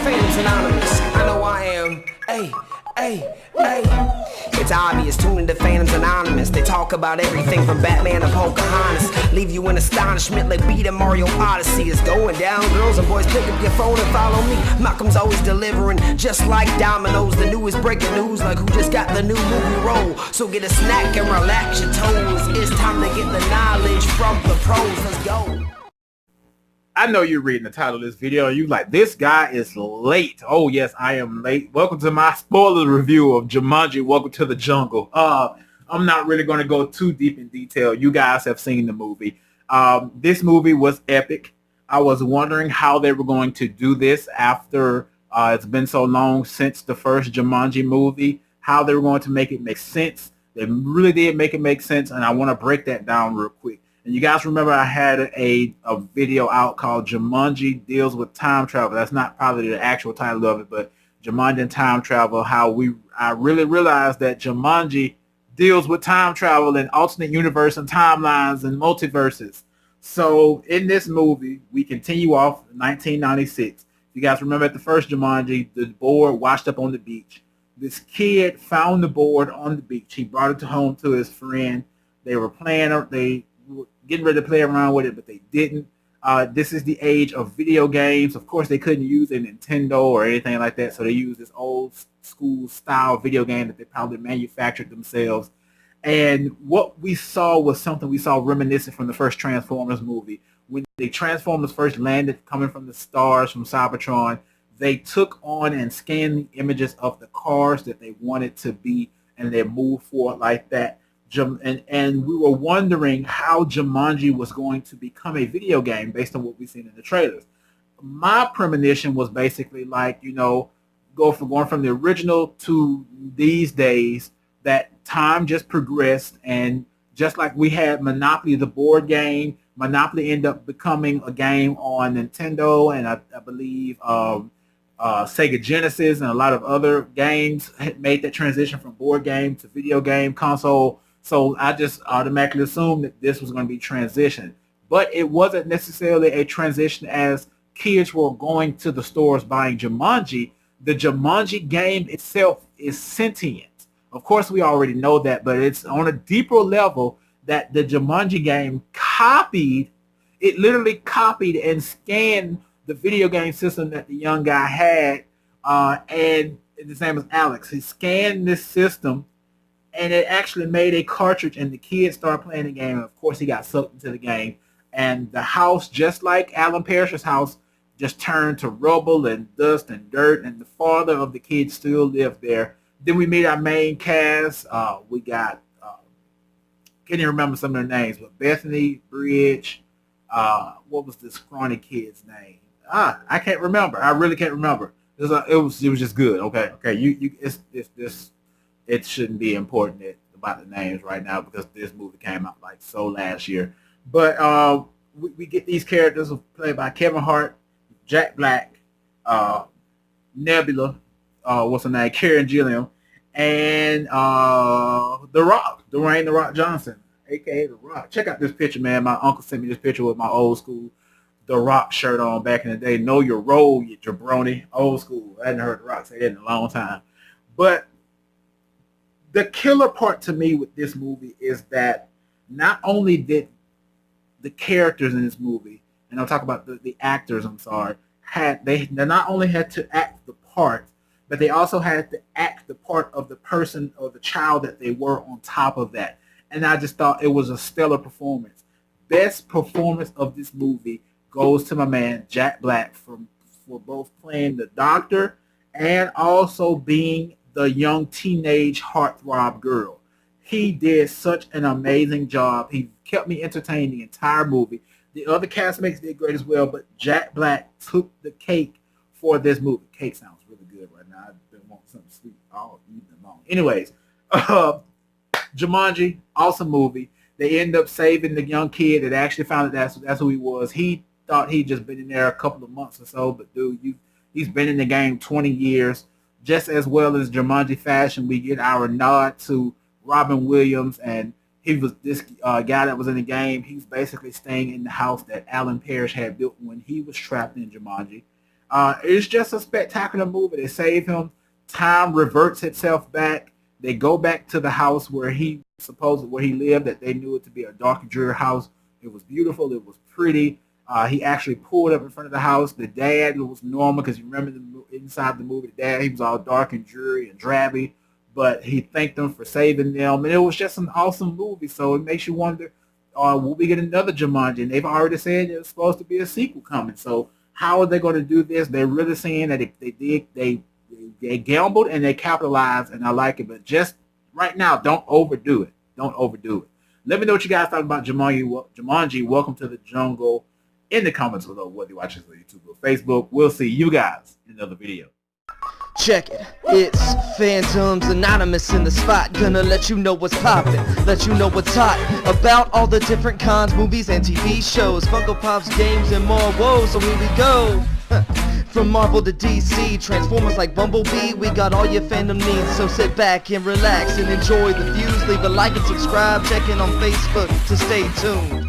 fame's anonymous. I know I am. Hey, hey, hey. It's obvious, tune into Phantoms Anonymous. They talk about everything from Batman to Pocahontas. Leave you in astonishment like beat a Mario Odyssey. It's going down, girls and boys, pick up your phone and follow me. Malcolm's always delivering, just like dominoes. The newest breaking news, like who just got the new movie role. So get a snack and relax your toes. It's time to get the knowledge from the pros. Let's go. I know you're reading the title of this video and you're like, this guy is late. Oh, yes, I am late. Welcome to my spoiler review of Jumanji, Welcome to the Jungle. I'm not really going to go too deep in detail. You guys have seen the movie. This movie was epic. I was wondering how they were going to do this after it's been so long since the first Jumanji movie, how they were going to make it make sense. They really did make it make sense, and I want to break that down real quick. And you guys remember I had a video out called Jumanji Deals with Time Travel. That's not probably the actual title of it, but Jumanji and Time Travel, I really realized that Jumanji deals with time travel and alternate universe and timelines and multiverses. So in this movie, we continue off in 1996. If you guys remember at the first Jumanji, the board washed up on the beach. This kid found the board on the beach. He brought it home to his friend. They were getting ready to play around with it, but they didn't. This is the age of video games. Of course, they couldn't use a Nintendo or anything like that, so they used this old school style video game that they probably manufactured themselves. And what we saw was something we saw reminiscent from the first Transformers movie. When the Transformers first landed coming from the stars from Cybertron, they took on and scanned the images of the cars that they wanted to be, and they moved forward like that. And we were wondering how Jumanji was going to become a video game based on what we've seen in the trailers. My premonition was basically like, going from the original to these days, that time just progressed, and just like we had Monopoly, the board game, Monopoly ended up becoming a game on Nintendo, and I believe Sega Genesis and a lot of other games had made that transition from board game to video game console. So I just automatically assumed that this was going to be transition. But it wasn't necessarily a transition as kids were going to the stores buying Jumanji. The Jumanji game itself is sentient. Of course, we already know that, but it's on a deeper level that the Jumanji game literally copied and scanned the video game system that the young guy had. And his name is Alex. He scanned this system, and it actually made a cartridge, and the kids started playing the game. And of course, he got sucked into the game. And the house, just like Alan Parrish's house, just turned to rubble and dust and dirt, and the father of the kids still lived there. Then we meet our main cast. We got, can't even remember some of their names, but Bethany, Bridge, what was this scrawny kid's name? I can't remember. I really can't remember. It was just good. Okay. It shouldn't be important about the names right now because this movie came out like so last year. But we get these characters played by Kevin Hart, Jack Black, Nebula, what's her name, Karen Gilliam, and The Rock, Dwayne The Rock Johnson, a.k.a. The Rock. Check out this picture, man. My uncle sent me this picture with my old school The Rock shirt on back in the day. Know your role, you jabroni. Old school. I hadn't heard The Rock say that in a long time. But the killer part to me with this movie is that not only did the characters in this movie, and I'll talk about the actors, they not only had to act the part, but they also had to act the part of the person or the child that they were on top of that. And I just thought it was a stellar performance. Best performance of this movie goes to my man Jack Black for both playing the doctor and also being the young teenage heartthrob girl. He did such an amazing job. He kept me entertained the entire movie. The other castmates did great as well, but Jack Black took the cake for this movie. Cake sounds really good right now. I've been wanting something sweet all evening long. Anyways, Jumanji, awesome movie. They end up saving the young kid that actually found that that's who he was. He thought he'd just been in there a couple of months or so, but dude, he's been in the game 20 years. Just as well as Jumanji fashion, we get our nod to Robin Williams, and he was this guy that was in the game. He's basically staying in the house that Alan Parrish had built when he was trapped in Jumanji. It's just a spectacular movie. They save him. Time reverts itself back. They go back to the house where he lived, that they knew it to be a dark and dreary house. It was beautiful. It was pretty. He actually pulled up in front of the house. The dad was normal because you remember inside the movie, the dad, he was all dark and dreary and drabby, but he thanked them for saving them. And it was just an awesome movie. So it makes you wonder, will we get another Jumanji? And they've already said there's supposed to be a sequel coming. So how are they going to do this? They're really saying that they gambled and they capitalized, and I like it. But just right now, don't overdo it. Don't overdo it. Let me know what you guys thought about Jumanji. Welcome to the jungle. In the comments below, whether you watch this on YouTube or Facebook. We'll see you guys in another video. Check it, it's Phantoms Anonymous in the spot. Gonna let you know what's poppin', let you know what's hot about all the different cons, movies and TV shows, Funko Pops, games and more. Whoa, so here we go. From Marvel to DC, Transformers like Bumblebee, we got all your fandom needs. So sit back and relax and enjoy the views. Leave a like and subscribe, check in on Facebook to stay tuned.